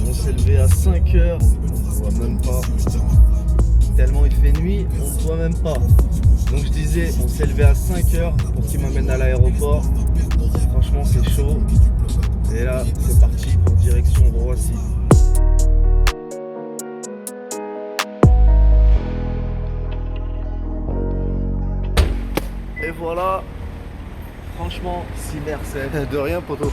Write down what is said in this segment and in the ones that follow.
On s'est levé à 5 heures, on ne voit même pas. Tellement il fait nuit, on ne voit même pas. Donc je disais, on s'est levé à 5 heures pour qu'il m'amène à l'aéroport. Franchement c'est chaud. Et là c'est parti pour direction Roissy. Et voilà, franchement, si merci. De rien, poto.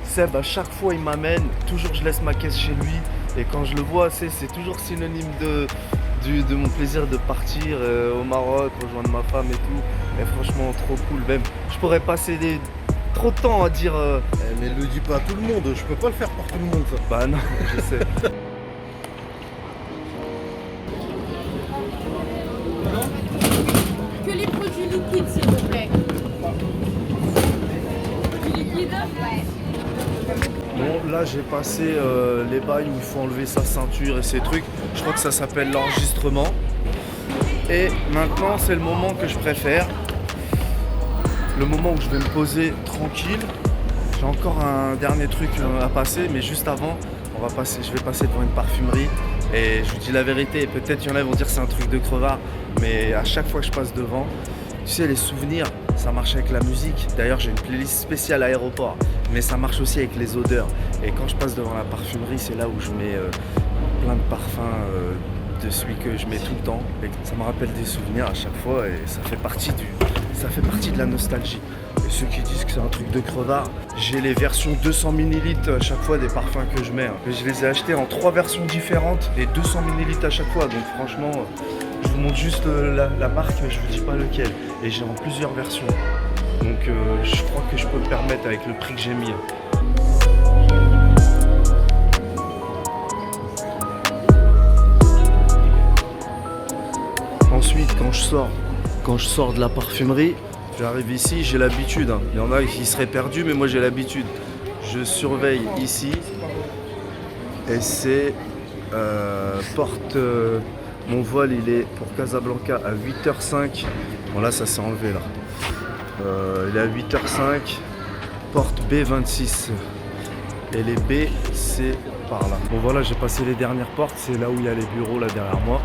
Seb, à chaque fois il m'amène, toujours je laisse ma caisse chez lui. Et quand je le vois, c'est toujours synonyme de mon plaisir de partir au Maroc, rejoindre ma femme et tout. Et franchement, trop cool. Même, je pourrais passer trop de temps à dire. Mais le dis pas à tout le monde, je peux pas le faire pour tout le monde ça. Bah non, je sais. Que les produits liquides, s'il vous plaît. Du liquide? Ouais. Bon, là j'ai passé les bails où il faut enlever sa ceinture et ces trucs. Je crois que ça s'appelle l'enregistrement. Et maintenant c'est le moment que je préfère. Le moment où je vais me poser tranquille. J'ai encore un dernier truc à passer, mais juste avant, je vais passer devant une parfumerie. Et je vous dis la vérité, peut-être il y en a qui vont dire que c'est un truc de crevard, mais à chaque fois que je passe devant, tu sais, les souvenirs, ça marche avec la musique. D'ailleurs, j'ai une playlist spéciale aéroport, mais ça marche aussi avec les odeurs. Et quand je passe devant la parfumerie, c'est là où je mets plein de parfums de celui que je mets tout le temps. Et ça me rappelle des souvenirs à chaque fois et ça fait partie de la nostalgie. Et ceux qui disent que c'est un truc de crevard, j'ai les versions 200 ml à chaque fois des parfums que je mets. Et je les ai achetés en 3 versions différentes et 200 ml à chaque fois. Donc franchement, je vous montre juste la marque, je vous dis pas lequel. Et j'ai en plusieurs versions. Donc je crois que je peux me permettre avec le prix que j'ai mis. Ensuite, quand je sors de la parfumerie, j'arrive ici, j'ai l'habitude. Il y en a qui seraient perdus, mais moi j'ai l'habitude. Je surveille ici et c'est porte. Mon vol il est pour Casablanca à 8h05. Bon là ça s'est enlevé là. Il est à 8h05. Porte B26. Et les B c'est par là. Bon voilà, j'ai passé les dernières portes, c'est là où il y a les bureaux là derrière moi.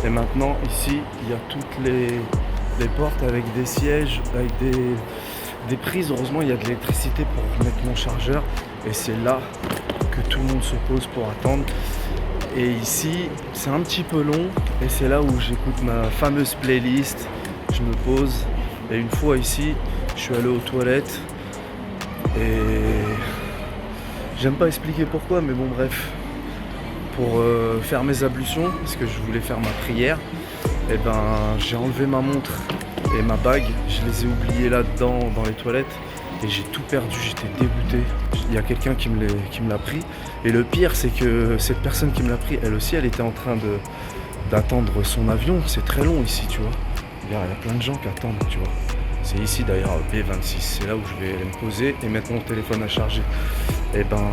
Et maintenant ici il y a toutes les portes avec des sièges, avec des prises. Heureusement il y a de l'électricité pour mettre mon chargeur. Et c'est là que tout le monde se pose pour attendre. Et ici c'est un petit peu long et c'est là où j'écoute ma fameuse playlist. Je me pose et une fois ici je suis allé aux toilettes et j'aime pas expliquer pourquoi, mais bon bref, pour faire mes ablutions parce que je voulais faire ma prière, et ben j'ai enlevé ma montre et ma bague, je les ai oubliées là-dedans dans les toilettes et j'ai tout perdu, j'étais dégoûté. Il y a quelqu'un qui me l'a pris et le pire c'est que cette personne qui me l'a pris, elle aussi elle était en train d'attendre son avion. C'est très long ici, tu vois. Il y a plein de gens qui attendent, tu vois. C'est ici d'ailleurs B26, c'est là où je vais me poser et mettre mon téléphone à charger. Et ben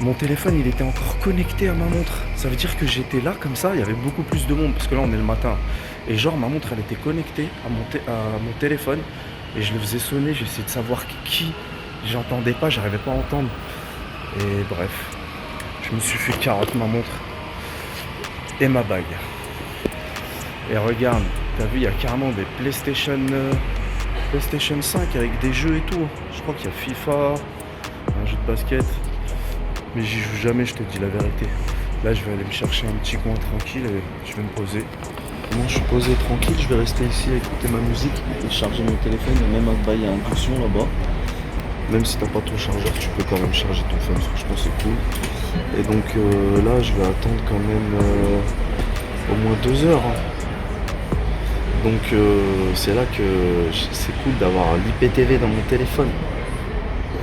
mon téléphone il était encore connecté à ma montre. Ça veut dire que j'étais là comme ça, il y avait beaucoup plus de monde parce que là on est le matin. Et genre ma montre elle était connectée à mon téléphone et je le faisais sonner, j'essayais de savoir qui. J'entendais pas, j'arrivais pas à entendre. Et bref, je me suis fait carotte ma montre et ma bague. Et regarde, t'as vu, il y a carrément des PlayStation 5 avec des jeux et tout. Je crois qu'il y a FIFA, un jeu de basket. Mais j'y joue jamais, je te dis la vérité. Là, je vais aller me chercher un petit coin tranquille et je vais me poser. Moi, je suis posé tranquille, je vais rester ici à écouter ma musique et charger mon téléphone. Et même un bail à induction là-bas. Même si t'as pas ton chargeur, tu peux quand même charger ton phone, franchement c'est cool. Et donc là, je vais attendre quand même au moins 2 heures. Donc c'est là que c'est cool d'avoir l'IPTV dans mon téléphone.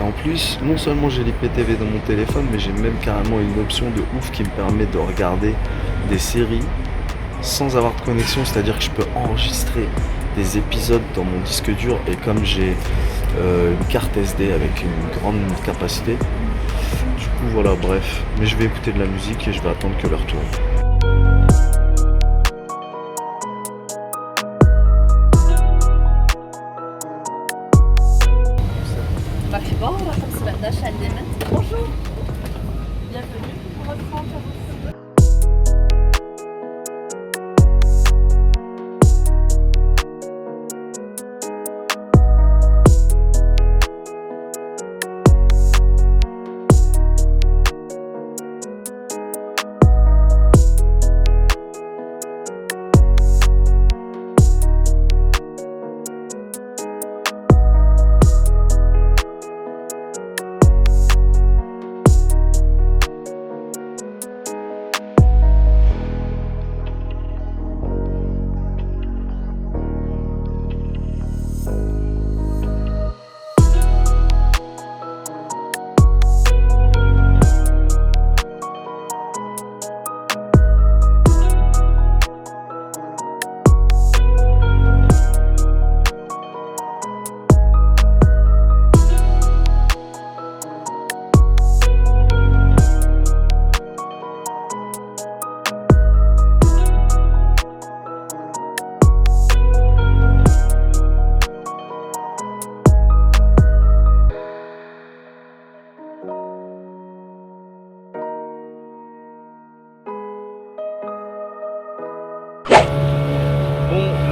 Et en plus, non seulement j'ai l'IPTV dans mon téléphone, mais j'ai même carrément une option de ouf qui me permet de regarder des séries sans avoir de connexion, c'est-à-dire que je peux enregistrer des épisodes dans mon disque dur et comme j'ai une carte SD avec une grande capacité, du coup voilà, bref, mais je vais écouter de la musique et je vais attendre que l'heure tourne. مرحبا رقم 17 على اليمين. Bonjour. Bienvenue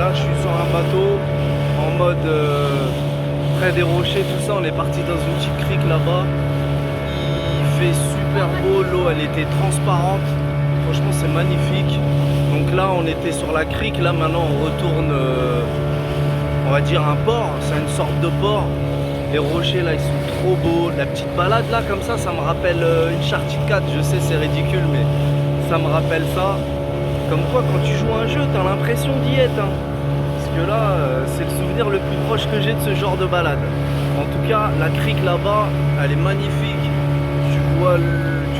Là, je suis sur un bateau en mode près des rochers, tout ça. On est parti dans une petite crique là-bas. Il fait super beau, l'eau elle était transparente. Franchement, c'est magnifique. Donc là, on était sur la crique. Là, maintenant, on retourne, on va dire, un port. C'est une sorte de port. Les rochers là, ils sont trop beaux. La petite balade là, comme ça me rappelle une Uncharted 4. Je sais, c'est ridicule, mais ça me rappelle ça. Comme quoi, quand tu joues à un jeu, t'as l'impression d'y être. Hein. Parce que là, c'est le souvenir le plus proche que j'ai de ce genre de balade. En tout cas, la crique là-bas, elle est magnifique. Tu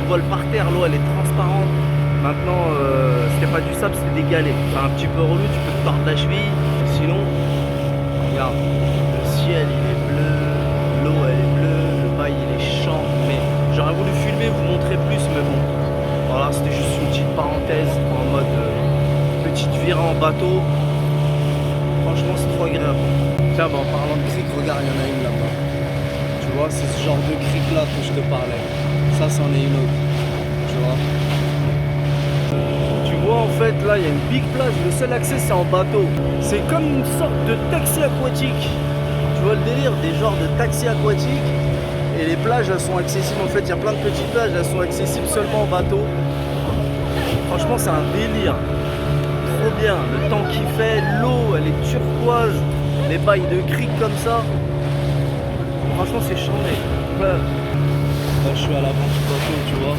vois le parterre, l'eau, elle est transparente. Maintenant, c'était pas du sable, c'était des galets. C'est un petit peu relou, tu peux te tordre la cheville. Sinon, regarde, le ciel, il est bleu. L'eau elle est bleue, le bail il est champ, mais j'aurais voulu filmer, vous montrer plus, mais bon, voilà, c'était juste une petite parenthèse en mode petite virée en bateau. Franchement, c'est trop agréable. Tiens, bah, en parlant de crique, regarde, il y en a une là-bas. Tu vois, c'est ce genre de crique là que je te parlais. Ça, c'en est une autre. Tu vois. Tu vois, en fait, là, il y a une big plage. Le seul accès, c'est en bateau. C'est comme une sorte de taxi aquatique. Tu vois le délire, des genres de taxis aquatiques, et les plages elles sont accessibles, en fait il y a plein de petites plages, elles sont accessibles seulement en bateau. Franchement c'est un délire, trop bien, le temps qu'il fait, l'eau elle est turquoise, les bails de crique comme ça, franchement c'est chambé. Ouais. Là je suis à l'avant du bateau, tu vois.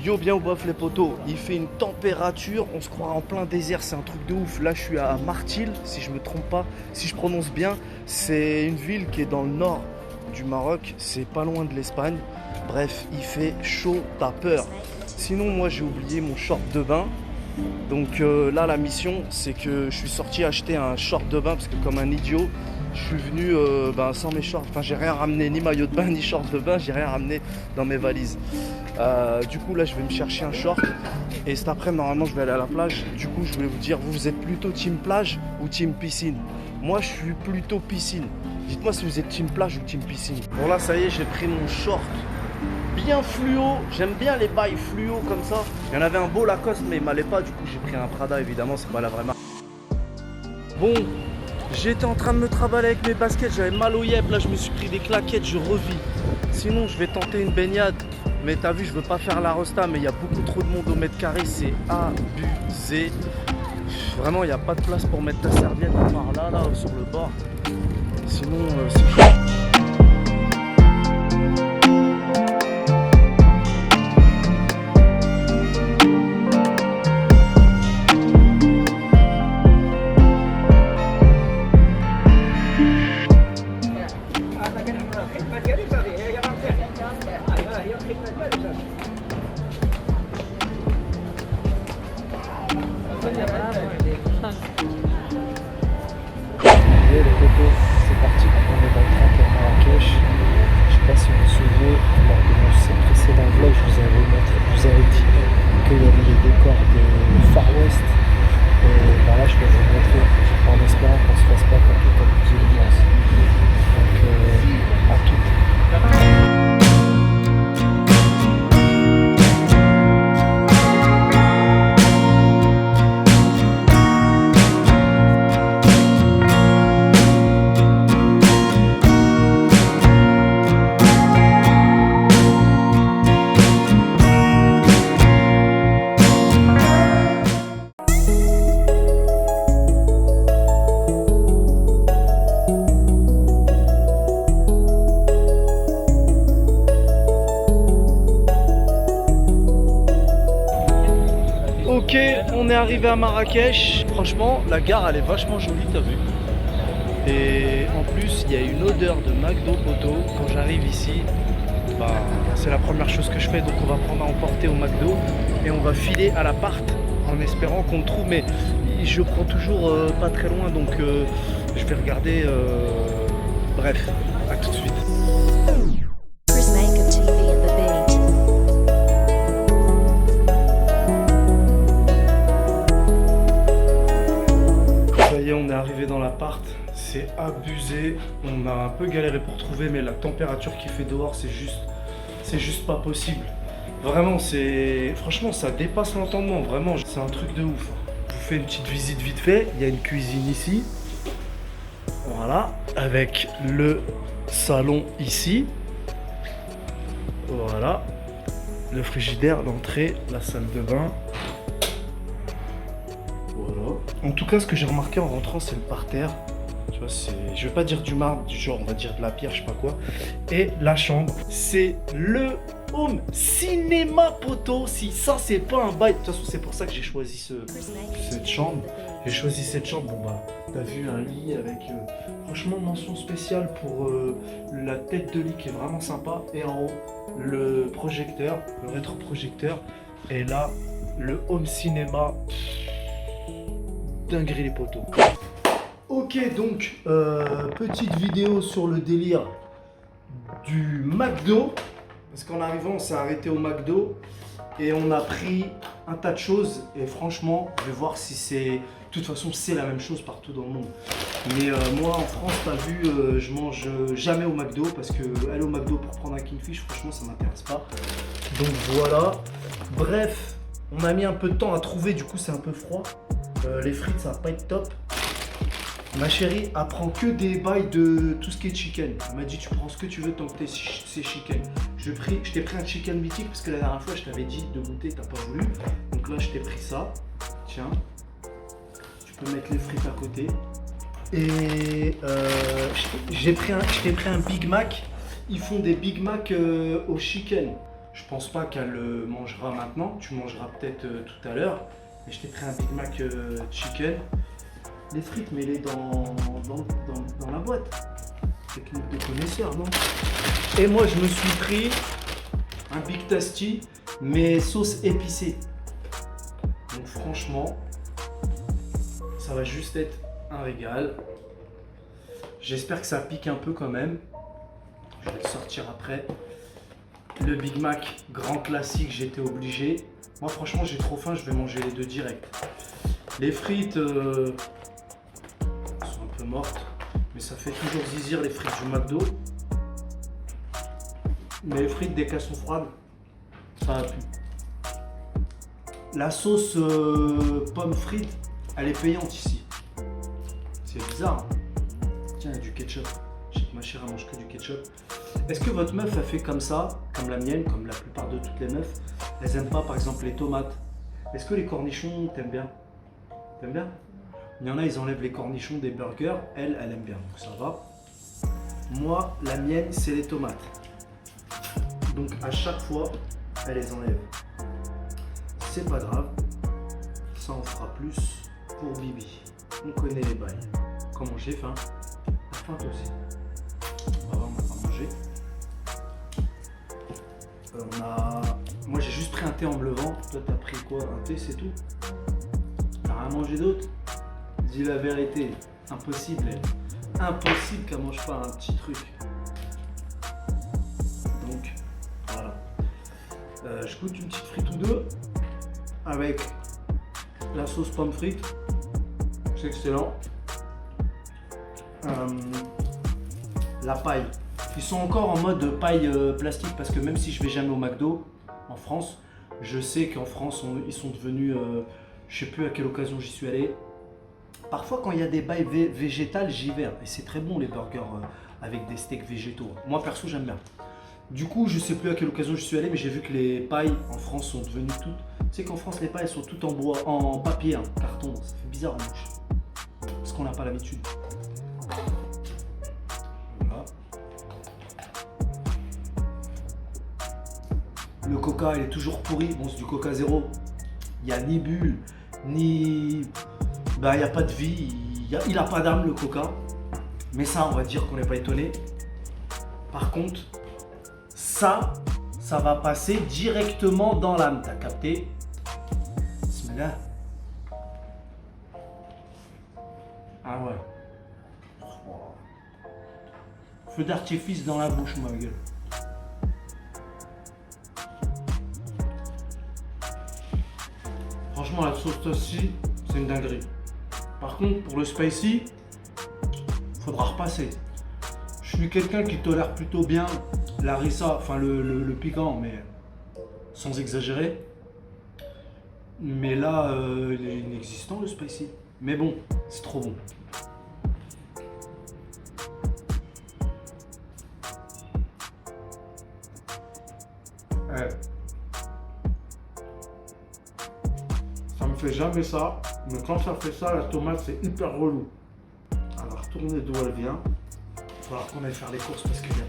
Yo, bien ou bof les potos, il fait une température, on se croit en plein désert, c'est un truc de ouf. Là je suis à Martil, si je me trompe pas, si je prononce bien, c'est une ville qui est dans le nord du Maroc, c'est pas loin de l'Espagne. Bref, il fait chaud, t'as peur. Sinon moi j'ai oublié mon short de bain. Donc là la mission c'est que je suis sorti acheter un short de bain parce que comme un idiot je suis venu sans mes shorts, enfin j'ai rien ramené, ni maillot de bain ni short de bain, j'ai rien ramené dans mes valises. Du coup là je vais me chercher un short et cet après normalement je vais aller à la plage. Du coup je voulais vous dire, vous êtes plutôt team plage ou team piscine? Moi je suis plutôt piscine. Dites-moi si vous êtes team plage ou team piscine. Bon là ça y est, j'ai pris mon short bien fluo, j'aime bien les bails fluo comme ça. Il y en avait un beau Lacoste mais il m'allait pas, du coup j'ai pris un Prada, évidemment c'est pas la vraie marque. Bon, j'étais en train de me travailler avec mes baskets, j'avais mal au yep, là je me suis pris des claquettes, je revis. Sinon je vais tenter une baignade, mais t'as vu je veux pas faire la rosta, mais il y a beaucoup trop de monde au mètre carré, c'est abusé. Vraiment il n'y a pas de place pour mettre ta serviette à part là sur le bord. Sinon c'est chaud. Les potos, c'est parti, on est dans le train pour Marrakech. Je sais pas si vous vous souvenez, lors de mon précédent vlog, je vous avais dit qu'il y avait les décors de Far West. Et là, je vais vous montrer en espérant qu'on se fasse pas comme tout comme petite ambiance. Donc, à tout. Ok, on est arrivé à Marrakech. Franchement, la gare elle est vachement jolie, t'as vu. Et en plus, il y a une odeur de McDo poto. Quand j'arrive ici, bah, c'est la première chose que je fais. Donc on va prendre à emporter au McDo et on va filer à l'appart en espérant qu'on le trouve. Mais je prends toujours pas très loin, donc je vais regarder. Bref, à tout de suite. Chris Makeup TV and the Beat. Ça y est, on est arrivé dans l'appart. C'est abusé. On a un peu galéré pour trouver, mais la température qu'il fait dehors, c'est juste pas possible. Vraiment, franchement, ça dépasse l'entendement. Vraiment, c'est un truc de ouf. Je vous fais une petite visite vite fait. Il y a une cuisine ici. Voilà, avec le salon ici. Voilà, le frigidaire, l'entrée, la salle de bain. Voilà. En tout cas, ce que j'ai remarqué en rentrant, c'est le parterre. Tu vois, je vais pas dire du marbre, du genre, on va dire de la pierre, je sais pas quoi. Et la chambre, c'est le home cinéma poteau. Si ça, c'est pas un bail. De toute façon, c'est pour ça que j'ai choisi cette chambre. J'ai choisi cette chambre. Bon, bah, t'as vu un lit avec, franchement, mention spéciale pour la tête de lit qui est vraiment sympa. Et en haut, le projecteur, le rétroprojecteur. Et là, le home cinéma. Dinguerie les poteaux. Ok, donc petite vidéo sur le délire du McDo. Parce qu'en arrivant, on s'est arrêté au McDo et on a pris un tas de choses. Et franchement, je vais voir si c'est... De toute façon, c'est la même chose partout dans le monde. Mais moi, en France, t'as vu, je mange jamais au McDo parce que aller au McDo pour prendre un Kingfish, franchement, ça m'intéresse pas. Donc voilà. Bref, on a mis un peu de temps à trouver, du coup, c'est un peu froid. Les frites, ça va pas être top. Ma chérie apprend que des bails de tout ce qui est chicken. Elle m'a dit tu prends ce que tu veux tant que c'est chicken. Je t'ai pris un chicken mythique parce que la dernière fois je t'avais dit de goûter, t'as pas voulu. Donc là je t'ai pris ça. Tiens, tu peux mettre les frites à côté. Et je t'ai pris un Big Mac. Ils font des Big Mac au chicken. Je pense pas qu'elle le mangera maintenant. Tu mangeras peut-être tout à l'heure. Et je t'ai pris un Big Mac chicken. Les frites, mets-les dans la boîte. Technique de connaisseur, non? Et moi, je me suis pris un Big Tasty, mais sauce épicée. Donc franchement, ça va juste être un régal. J'espère que ça pique un peu quand même. Je vais le sortir après. Le Big Mac, grand classique, j'étais obligé. Moi, franchement, j'ai trop faim, je vais manger les deux direct. Les frites... morte, mais ça fait toujours zizir les frites du McDo. Mais les frites dès qu'elles sont froides, ça va plus. La sauce pomme frite, elle est payante ici. C'est bizarre. Hein. Tiens, il y a du ketchup. Je sais que ma chère elle mange que du ketchup. Est-ce que votre meuf a fait comme ça, comme la mienne, comme la plupart de toutes les meufs, elles aiment pas par exemple les tomates? Est-ce que les cornichons t'aimes bien? T'aimes bien? Il y en a, ils enlèvent les cornichons des burgers. Elle aime bien, donc ça va. Moi, la mienne, c'est les tomates. Donc à chaque fois, elle les enlève. C'est pas grave. Ça en fera plus pour Bibi. On connaît les bails. Comment j'ai faim? T'as faim toi aussi? On va voir, on va pas manger. Moi, j'ai juste pris un thé en me levant. Toi, t'as pris quoi? Un thé, c'est tout? T'as rien mangé d'autre? Dis la vérité, impossible elle. Impossible qu'elle mange pas un petit truc. Donc, voilà. Je goûte une petite frite ou deux avec la sauce pomme frite. C'est excellent. La paille. Ils sont encore en mode paille plastique parce que même si je vais jamais au McDo en France, je sais qu'en France ils sont devenus, je sais plus à quelle occasion j'y suis allé. Parfois quand il y a des bails végétales, j'y vais. Et c'est très bon les burgers avec des steaks végétaux. Moi perso j'aime bien. Du coup je sais plus à quelle occasion je suis allé, mais j'ai vu que les pailles en France sont devenues toutes. Tu sais qu'en France les pailles sont toutes en bois, en papier, hein, carton. Ça fait bizarre en bouche. Parce qu'on n'a pas l'habitude. Voilà. Le coca il est toujours pourri. Bon c'est du coca zéro. il n'y a ni bulle, ni... Ben, il n'y a pas de vie, il n'a pas d'âme le coca. Mais ça, on va dire qu'on n'est pas étonné. Par contre, ça va passer directement dans l'âme. T'as capté? Bismillah. Ah ouais. Feu d'artifice dans la bouche, ma gueule. Franchement, la sauce tosti, c'est une dinguerie. Par contre, pour le spicy, faudra repasser. Je suis quelqu'un qui tolère plutôt bien la harissa, enfin le piquant, mais sans exagérer. Mais là, il est inexistant le spicy. Mais bon, c'est trop bon. Ouais. Ça me fait jamais ça, mais quand ça fait ça, la tomate c'est hyper relou. Elle va retourner d'où elle vient. Il va falloir qu'on aille faire les courses parce qu'il n'y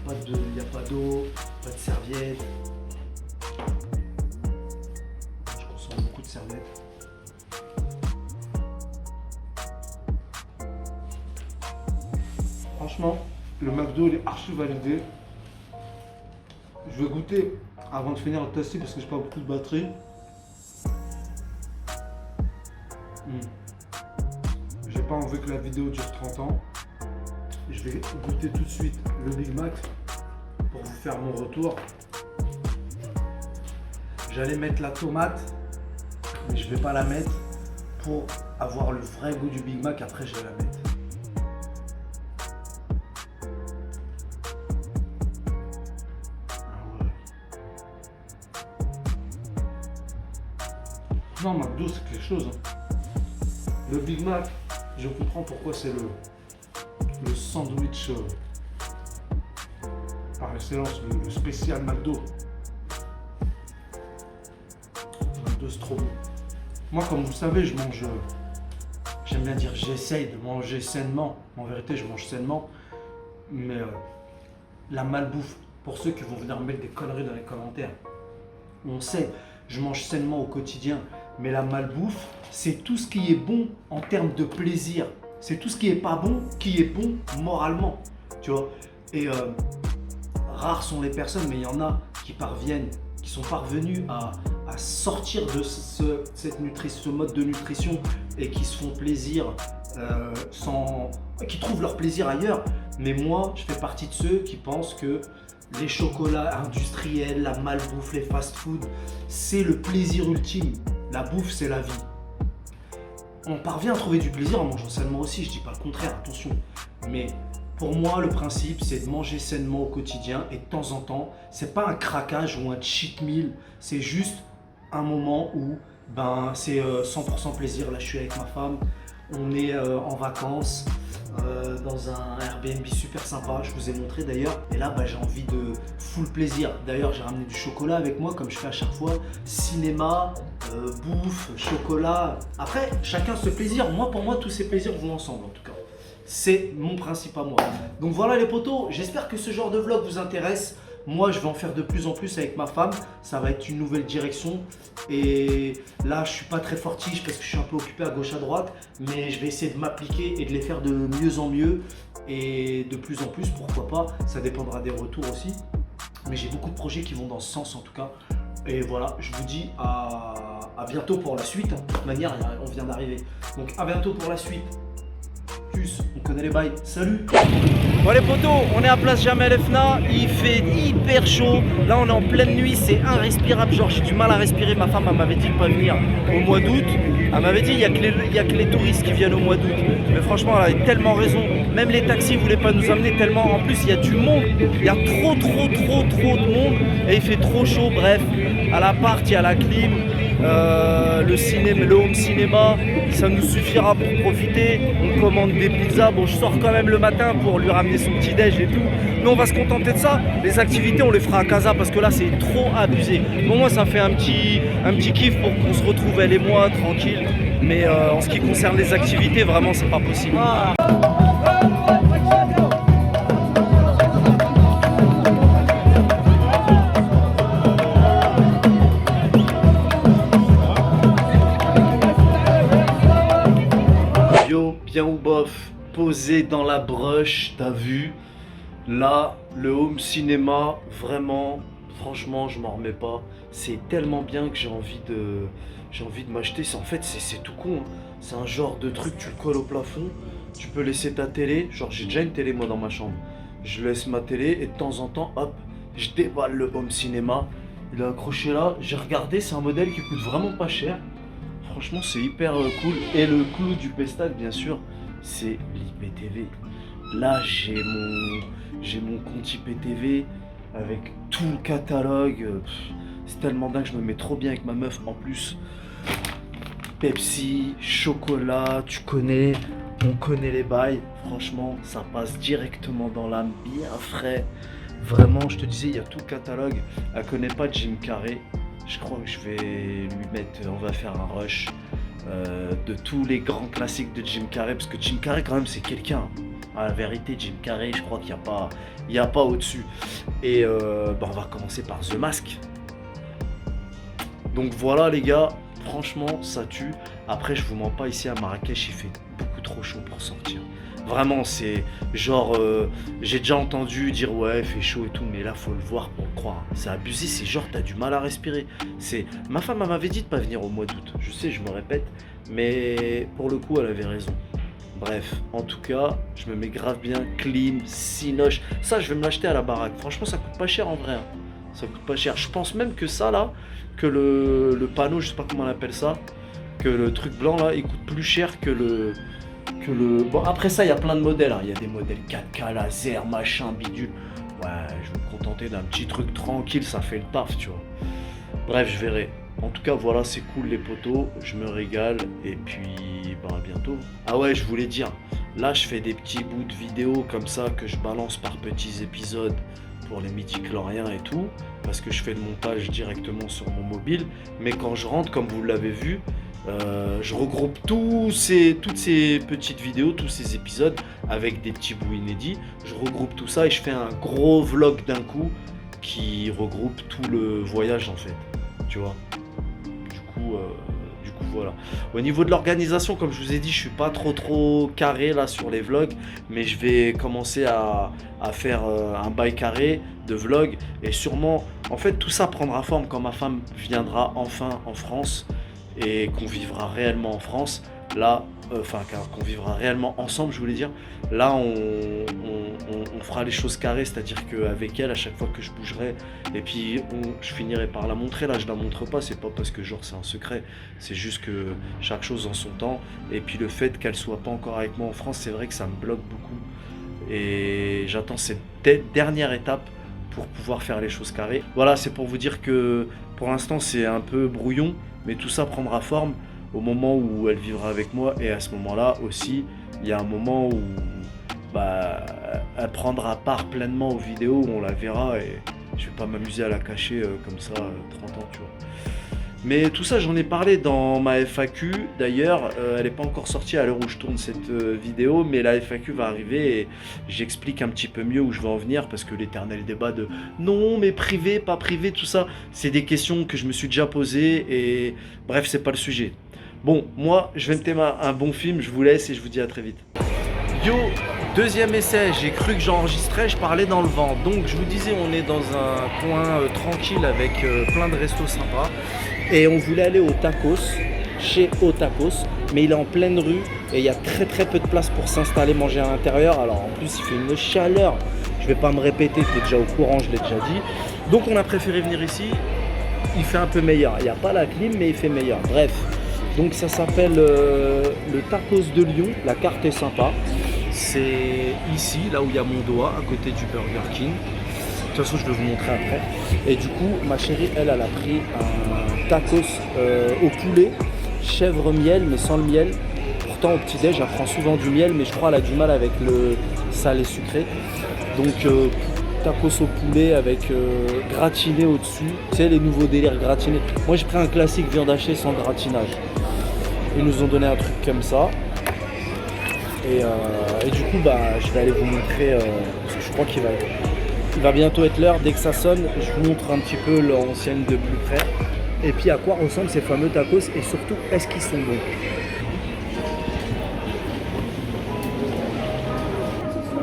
a pas d'eau, pas de serviettes. Je consomme beaucoup de serviettes. Franchement, le McDo il est archi validé. Je vais goûter avant de finir le tosti parce que j'ai pas beaucoup de batterie. J'ai pas envie que la vidéo dure 30 ans. Je vais goûter tout de suite le Big Mac pour vous faire mon retour. J'allais mettre la tomate, mais je vais pas la mettre pour avoir le vrai goût du Big Mac. Après, je vais la mettre. Non, McDo c'est quelque chose. Le Big Mac, je comprends pourquoi c'est le sandwich par excellence, le spécial McDo. McDo c'est trop bon. Moi, comme vous le savez, je mange, j'aime bien dire j'essaye de manger sainement. En vérité, je mange sainement. Mais la malbouffe, pour ceux qui vont venir me mettre des conneries dans les commentaires, on sait, je mange sainement au quotidien. Mais la malbouffe, c'est tout ce qui est bon en termes de plaisir. C'est tout ce qui est pas bon, qui est bon moralement. Tu vois. Et rares sont les personnes, mais il y en a qui parviennent, qui sont parvenus à sortir de ce mode de nutrition et qui se font plaisir qui trouvent leur plaisir ailleurs. Mais moi, je fais partie de ceux qui pensent que les chocolats industriels, la malbouffe, les fast-food, c'est le plaisir ultime. La bouffe, c'est la vie. On parvient à trouver du plaisir en mangeant sainement aussi, je dis pas le contraire, attention. Mais pour moi, le principe, c'est de manger sainement au quotidien et de temps en temps, c'est pas un craquage ou un cheat meal, c'est juste un moment où c'est 100% plaisir. Là, je suis avec ma femme, on est en vacances. Dans un Airbnb super sympa, je vous ai montré d'ailleurs. Et là, j'ai envie de full plaisir. D'ailleurs, j'ai ramené du chocolat avec moi, comme je fais à chaque fois. Cinéma, bouffe, chocolat. Après, chacun se plaisir. Moi, pour moi, tous ces plaisirs vont ensemble en tout cas. C'est mon principe à moi. Donc voilà les potos, j'espère que ce genre de vlog vous intéresse. Moi, je vais en faire de plus en plus avec ma femme. Ça va être une nouvelle direction. Et là, je suis pas très fortiche parce que je suis un peu occupé à gauche à droite. Mais je vais essayer de m'appliquer et de les faire de mieux en mieux. Et de plus en plus, pourquoi pas. Ça dépendra des retours aussi. Mais j'ai beaucoup de projets qui vont dans ce sens en tout cas. Et voilà, je vous dis à bientôt pour la suite. De toute manière, on vient d'arriver. Donc à bientôt pour la suite. Plus, on connaît les bails. Salut. Bon les potos, on est à Place Jamel Fna, il fait hyper chaud. Là on est en pleine nuit, c'est irrespirable. Genre j'ai du mal à respirer. Ma femme elle m'avait dit de pas venir au mois d'août. Elle m'avait dit il y a que les touristes qui viennent au mois d'août. Mais franchement elle avait tellement raison. Même les taxis voulaient pas nous emmener tellement. En plus il y a du monde. Il y a trop de monde. Et il fait trop chaud. Bref, à l'appart il y a la clim. Le cinéma, le home cinéma, ça nous suffira pour profiter. On commande des pizzas. Bon, je sors quand même le matin pour lui ramener son petit déj et tout. Mais on va se contenter de ça. Les activités, on les fera à casa parce que là, c'est trop abusé. Bon, moi, ça fait un petit kiff pour qu'on se retrouve elle et moi tranquille. Mais en ce qui concerne les activités, vraiment, c'est pas possible. bien ou bof, posé dans la brush, t'as vu. Là, le home cinéma, vraiment, franchement, je m'en remets pas. C'est tellement bien que j'ai envie de m'acheter. En fait, c'est tout con, hein. C'est un genre de truc, tu le colles au plafond, tu peux laisser ta télé. Genre, j'ai déjà une télé, moi, dans ma chambre. Je laisse ma télé et de temps en temps, hop, je déballe le home cinéma. Il est accroché là. J'ai regardé, c'est un modèle qui coûte vraiment pas cher. Franchement, c'est hyper cool. Et le clou du pestac, bien sûr, c'est l'IPTV. Là, j'ai mon compte IPTV avec tout le catalogue. C'est tellement dingue, je me mets trop bien avec ma meuf. En plus, Pepsi, chocolat, tu connais, on connaît les bails. Franchement, ça passe directement dans l'âme, bien frais. Vraiment, je te disais, il y a tout le catalogue. Elle connaît pas Jim Carrey. Je crois que je vais lui mettre, on va faire un rush de tous les grands classiques de Jim Carrey. Parce que Jim Carrey, quand même, c'est quelqu'un. À la vérité, Jim Carrey, je crois qu'il n'y a pas au-dessus. Et on va commencer par The Mask. Donc voilà les gars, franchement ça tue. Après je vous mens pas, ici à Marrakech il fait beaucoup trop chaud pour sortir. Vraiment c'est genre, j'ai déjà entendu dire ouais il fait chaud et tout, mais là faut le voir pour le croire. C'est abusé, c'est genre t'as du mal à respirer. Ma femme elle m'avait dit de pas venir au mois d'août. Je sais, je me répète, mais pour le coup elle avait raison. Bref, en tout cas, je me mets grave bien, clim, cinoche. Ça, je vais me l'acheter à la baraque. Franchement, ça coûte pas cher en vrai. Hein. Ça coûte pas cher. Je pense même que ça, là, que le panneau, je sais pas comment on appelle ça, que le truc blanc, là, il coûte plus cher que le... Bon, après ça, il y a plein de modèles. Hein. Il y a des modèles 4K, laser, machin, bidule. Ouais, je vais me contenter d'un petit truc tranquille, ça fait le taf, tu vois. Bref, je verrai. En tout cas, voilà, c'est cool les potos, je me régale et puis à bientôt. Ah ouais, je voulais dire, là je fais des petits bouts de vidéos comme ça que je balance par petits épisodes pour les midi-chloriens et tout, parce que je fais le montage directement sur mon mobile. Mais quand je rentre, comme vous l'avez vu, je regroupe toutes ces petites vidéos, tous ces épisodes avec des petits bouts inédits. Je regroupe tout ça et je fais un gros vlog d'un coup qui regroupe tout le voyage en fait, tu vois. Du coup voilà. Au niveau de l'organisation, comme je vous ai dit, je suis pas trop carré là sur les vlogs, mais je vais commencer à faire un bail carré de vlog et sûrement, en fait, tout ça prendra forme quand ma femme viendra enfin en France et qu'on vivra réellement en France. Là, qu'on vivra réellement ensemble, je voulais dire. Là, on fera les choses carrées, c'est-à-dire qu'avec elle, à chaque fois que je bougerai, et puis je finirai par la montrer. Là, je la montre pas, c'est pas parce que genre c'est un secret, c'est juste que chaque chose en son temps. Et puis le fait qu'elle soit pas encore avec moi en France, c'est vrai que ça me bloque beaucoup. Et j'attends cette dernière étape pour pouvoir faire les choses carrées. Voilà, c'est pour vous dire que pour l'instant, c'est un peu brouillon, mais tout ça prendra forme au moment où elle vivra avec moi, et à ce moment-là aussi, il y a un moment où elle prendra part pleinement aux vidéos, où on la verra, et je vais pas m'amuser à la cacher comme ça 30 ans, tu vois. Mais tout ça, j'en ai parlé dans ma FAQ, d'ailleurs, elle n'est pas encore sortie à l'heure où je tourne cette vidéo, mais la FAQ va arriver et j'explique un petit peu mieux où je vais en venir, parce que l'éternel débat de non, mais privé, pas privé, tout ça, c'est des questions que je me suis déjà posées, et bref, c'est pas le sujet. Bon, moi, je vais me thème un bon film, je vous laisse et je vous dis à très vite. Yo, deuxième essai, j'ai cru que j'enregistrais, je parlais dans le vent. Donc, je vous disais, on est dans un coin tranquille avec plein de restos sympas. Et on voulait aller au Tacos, chez Au Tacos, mais il est en pleine rue et il y a très peu de place pour s'installer, manger à l'intérieur. Alors, en plus, il fait une chaleur. Je vais pas me répéter, tu es déjà au courant, je l'ai déjà dit. Donc, on a préféré venir ici. Il fait un peu meilleur. Il n'y a pas la clim, mais il fait meilleur. Bref. Donc ça s'appelle le Tacos de Lyon, la carte est sympa. C'est ici, là où il y a mon doigt, à côté du Burger King. De toute façon, je vais vous montrer après. Et du coup, ma chérie, elle a pris un tacos au poulet, chèvre miel, mais sans le miel. Pourtant, au petit-déj, elle prend souvent du miel, mais je crois qu'elle a du mal avec le salé sucré. Donc, tacos au poulet avec gratiné au-dessus. Tu sais, les nouveaux délires gratinés. Moi, j'ai pris un classique viande hachée sans gratinage. Ils nous ont donné un truc comme ça. Et du coup, je vais aller vous montrer, parce que je crois qu'il va bientôt être l'heure. Dès que ça sonne, je vous montre un petit peu l'ancienne de plus près. Et puis à quoi ressemblent ces fameux tacos et surtout, est-ce qu'ils sont bons?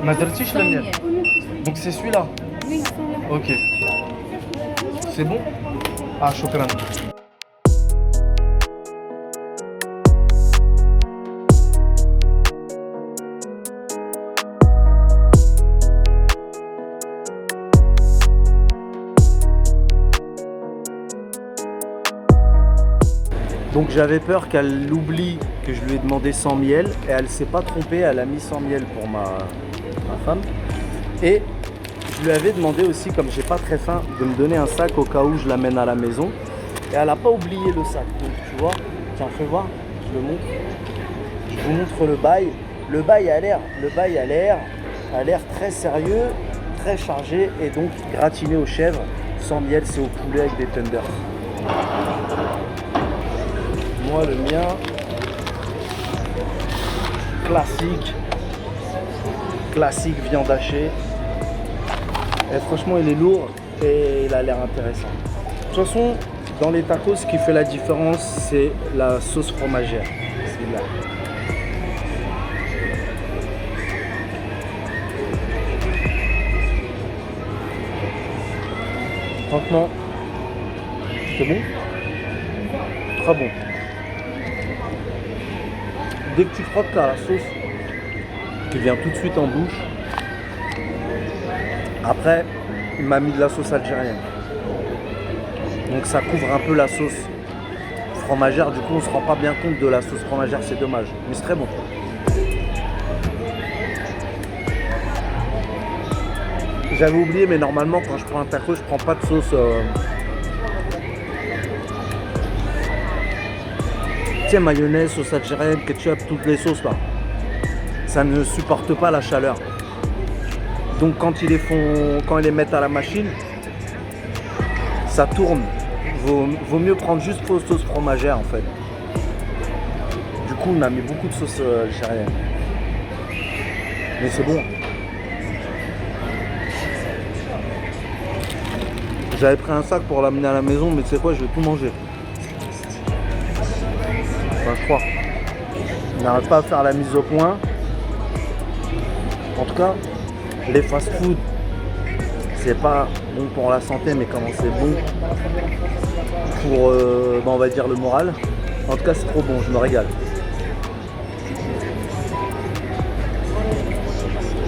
ما درتيش Sans le miel. miel. Donc c'est celui-là. Oui, celui-là. Ok. C'est bon? Ah, shukran. Donc j'avais peur qu'elle oublie que je lui ai demandé sans miel et elle s'est pas trompée, elle a mis sans miel pour ma femme. Et je lui avais demandé aussi, comme j'ai pas très faim, de me donner un sac au cas où je l'amène à la maison. Et elle a pas oublié le sac. Donc tu vois, tiens fais voir, je le montre. Je vous montre le bail. Le bail a l'air très sérieux, très chargé et donc gratiné aux chèvres. Sans miel, c'est au poulet avec des tenders. Moi le mien, classique viande hachée. Et franchement il est lourd et il a l'air intéressant. De toute façon, dans les tacos, ce qui fait la différence, c'est la sauce fromagère. C'est là. Franchement, c'est bon. Très bon. Dès que tu frottes, tu as la sauce qui vient tout de suite en bouche. Après, il m'a mis de la sauce algérienne. Donc ça couvre un peu la sauce fromagère. Du coup, on se rend pas bien compte de la sauce fromagère, c'est dommage. Mais c'est très bon. J'avais oublié, mais normalement, quand je prends un taco, je prends pas de sauce. Tiens, mayonnaise, sauce algérienne, ketchup, toutes les sauces là. Ça ne supporte pas la chaleur. Donc quand ils les mettent à la machine, ça tourne. Vaut mieux prendre juste sauce fromagère en fait. Du coup, on a mis beaucoup de sauce algérienne. Mais c'est bon. J'avais pris un sac pour l'amener à la maison, mais tu sais quoi, je vais tout manger. Enfin, je crois. On n'arrête pas à faire la mise au point. En tout cas, les fast-food, c'est pas bon pour la santé, mais comment c'est bon pour, on va dire, le moral. En tout cas, c'est trop bon, je me régale.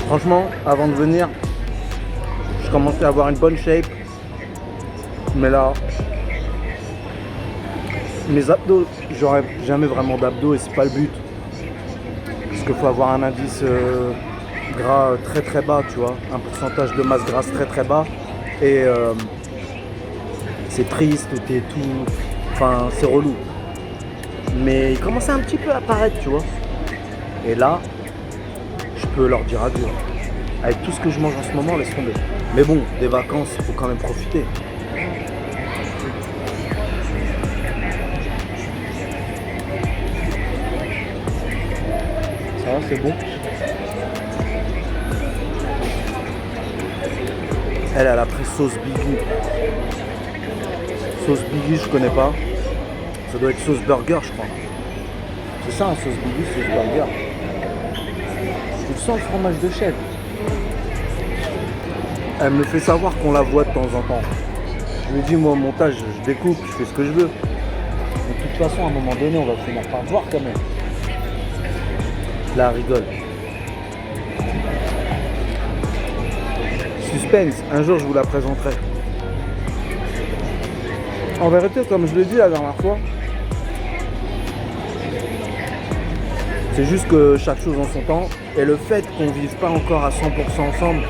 Franchement, avant de venir, je commençais à avoir une bonne shape. Mais là, mes abdos, j'aurais jamais vraiment d'abdos et c'est pas le but. Parce qu'il faut avoir un indice gras très très bas, tu vois, un pourcentage de masse grasse très très bas. Et c'est triste, t'es tout, enfin c'est relou. Mais il commençait un petit peu à apparaître, tu vois. Et là, je peux leur dire adieu. Avec tout ce que je mange en ce moment, laisse tomber. Mais bon, des vacances, il faut quand même profiter. Ça va, c'est bon. Elle a pris sauce Biggie. Sauce Biggie, je connais pas. Ça doit être sauce burger, je crois. C'est ça, un sauce Biggie, sauce burger. Tu sens le fromage de chèvre. Elle me fait savoir qu'on la voit de temps en temps. Je lui dis, moi, au montage, je découpe, je fais ce que je veux. Mais de toute façon, à un moment donné, on va finir par voir quand même. Là, elle rigole. Suspense, un jour je vous la présenterai. En vérité, comme je l'ai dit la dernière fois, c'est juste que chaque chose en son temps. Et le fait qu'on ne vive pas encore à 100% ensemble,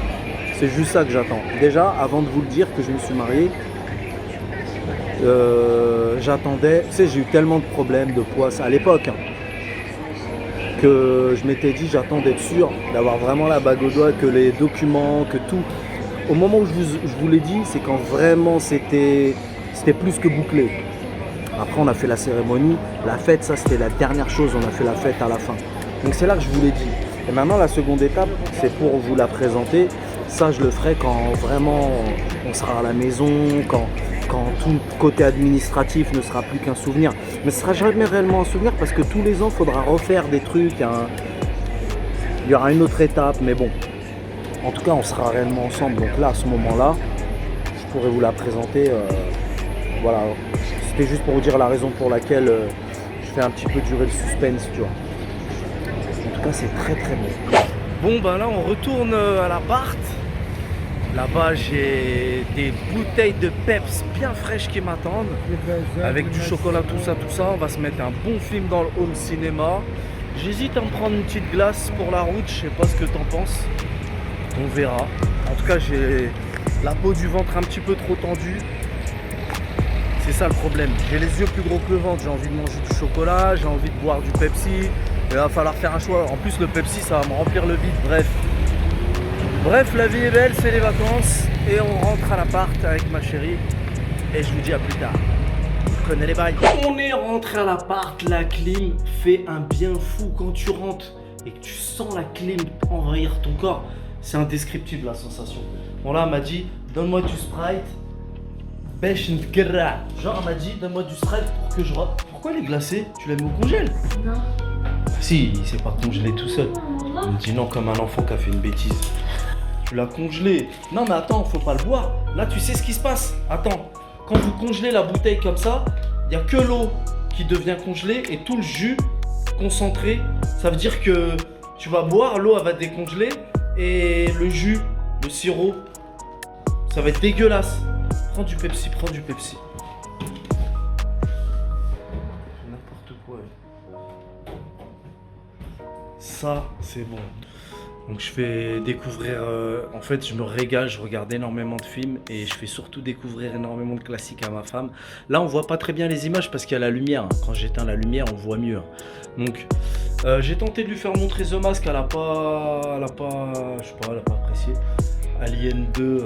c'est juste ça que j'attends. Déjà, avant de vous le dire que je me suis marié, j'attendais, tu sais, j'ai eu tellement de problèmes de poids à l'époque, hein, que je m'étais dit, j'attends d'être sûr, d'avoir vraiment la bague au doigt, que les documents, que tout. Au moment où je vous l'ai dit, c'est quand vraiment c'était plus que bouclé. Après, on a fait la cérémonie, la fête, ça c'était la dernière chose, on a fait la fête à la fin. Donc c'est là que je vous l'ai dit. Et maintenant, la seconde étape, c'est pour vous la présenter. Ça, je le ferai quand vraiment on sera à la maison, quand tout le côté administratif ne sera plus qu'un souvenir. Mais ce ne sera jamais réellement un souvenir parce que tous les ans, il faudra refaire des trucs. Il y aura une autre étape, mais bon. En tout cas, on sera réellement ensemble. Donc là, à ce moment-là, je pourrais vous la présenter. Voilà, c'était juste pour vous dire la raison pour laquelle je fais un petit peu durer le suspense, tu vois. En tout cas, c'est très très bon. Bon ben là on retourne à l'appart. Là-bas j'ai des bouteilles de peps bien fraîches qui m'attendent. Avec du chocolat, tout ça. On va se mettre un bon film dans le home cinéma. J'hésite à me prendre une petite glace pour la route, je sais pas ce que t'en penses. On verra. En tout cas j'ai la peau du ventre un petit peu trop tendue. C'est ça le problème. J'ai les yeux plus gros que le ventre, j'ai envie de manger du chocolat, j'ai envie de boire du Pepsi. Il va falloir faire un choix. En plus le Pepsi ça va me remplir le vide. Bref, la vie est belle, c'est les vacances. Et on rentre à l'appart avec ma chérie. Et je vous dis à plus tard. Vous connaissez les bails. On est rentré à l'appart, la clim fait un bien fou quand tu rentres et que tu sens la clim envahir ton corps. C'est indescriptible la sensation. Bon là, elle m'a dit, donne-moi du Sprite. Bêche une gra. Genre, elle m'a dit, donne-moi du Sprite pour que je rentre. Pourquoi elle est glacée? Tu l'as mis au congèle? Non. Si, il s'est pas congelé tout seul. Il me dit non comme un enfant qui a fait une bêtise. Tu l'as congelé. Non mais attends, faut pas le boire. Là tu sais ce qui se passe. Attends, quand vous congelez la bouteille comme ça, il n'y a que l'eau qui devient congelée et tout le jus concentré. Ça veut dire que tu vas boire, l'eau elle va décongeler et le jus, le sirop, ça va être dégueulasse. Prends du Pepsi, N'importe quoi. Ça, c'est bon. Donc je fais découvrir, en fait je me régale, je regarde énormément de films et je fais surtout découvrir énormément de classiques à ma femme. Là on voit pas très bien les images parce qu'il y a la lumière, quand j'éteins la lumière on voit mieux. Donc j'ai tenté de lui faire montrer The Mask, elle a pas apprécié. Alien 2,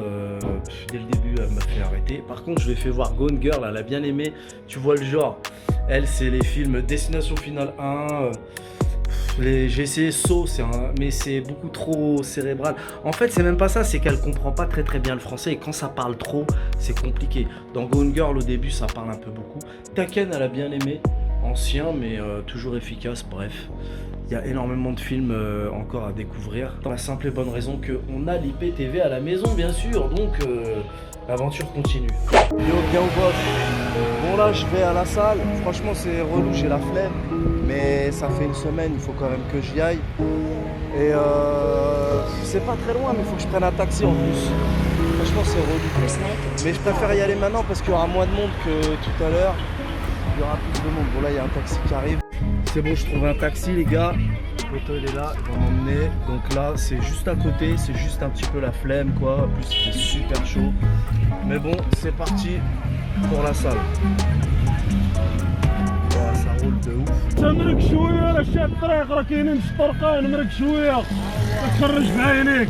dès le début elle m'a fait arrêter. Par contre je lui ai fait voir Gone Girl, elle a bien aimé, tu vois le genre. Elle c'est les films Destination Finale 1, j'ai essayé Saw, mais c'est beaucoup trop cérébral. En fait, c'est même pas ça, c'est qu'elle comprend pas très bien le français et quand ça parle trop, c'est compliqué. Dans Gone Girl, au début, ça parle un peu beaucoup. Taken, elle a bien aimé, ancien, mais toujours efficace. Bref, il y a énormément de films encore à découvrir. Dans la simple et bonne raison qu'on a l'IPTV à la maison, bien sûr, donc l'aventure continue. Yo, bien au boss. Bon là je vais à la salle, franchement c'est relou, j'ai la flemme, mais ça fait une semaine, il faut quand même que j'y aille. Et c'est pas très loin, mais il faut que je prenne un taxi en plus. Franchement c'est relou. Mais je préfère y aller maintenant parce qu'il y aura moins de monde que tout à l'heure. Il y aura plus de monde. Bon là il y a un taxi qui arrive. C'est bon, je trouve un taxi les gars. Le poteau il est là, il va m'emmener. Donc là c'est juste à côté, c'est juste un petit peu la flemme quoi. En plus il fait super chaud. Mais bon, c'est parti pour la salle. Oh, ça roule de ouf. مرق شويه راه شاد الطريق راه كاينين في الطرقان مرق شويه كتخرج في عينيك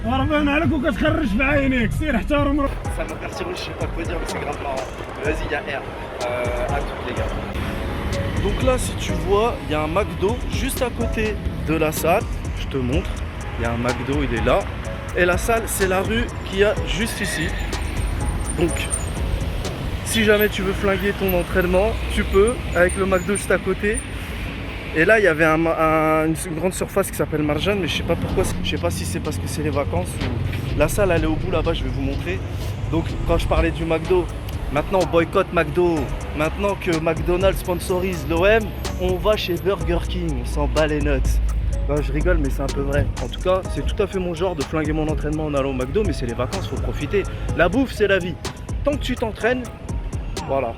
هربان عليك وكتخرج في عينيك سير احترم. Ça m'a perturbé, je sais pas quoi dire, mais c'est grave marrant. Vas-y, il y a R. À toutes les gars. Donc là, si tu vois, il y a un McDo juste à côté de la salle. Je te montre. Il y a un McDo, il est là. Et la salle, c'est la rue qu'il y a juste ici. Donc, si jamais tu veux flinguer ton entraînement, tu peux, avec le McDo juste à côté. Et là, il y avait une grande surface qui s'appelle Marjan, mais je sais pas pourquoi. Je sais pas si c'est parce que c'est les vacances ou... La salle, elle est au bout là-bas, je vais vous montrer. Donc, quand je parlais du McDo, maintenant on boycotte McDo. Maintenant que McDonald's sponsorise l'OM, on va chez Burger King, on s'en bat les nuts. Ben, je rigole, mais c'est un peu vrai. En tout cas, c'est tout à fait mon genre de flinguer mon entraînement en allant au McDo, mais c'est les vacances, faut profiter. La bouffe, c'est la vie. Tant que tu t'entraînes, voilà.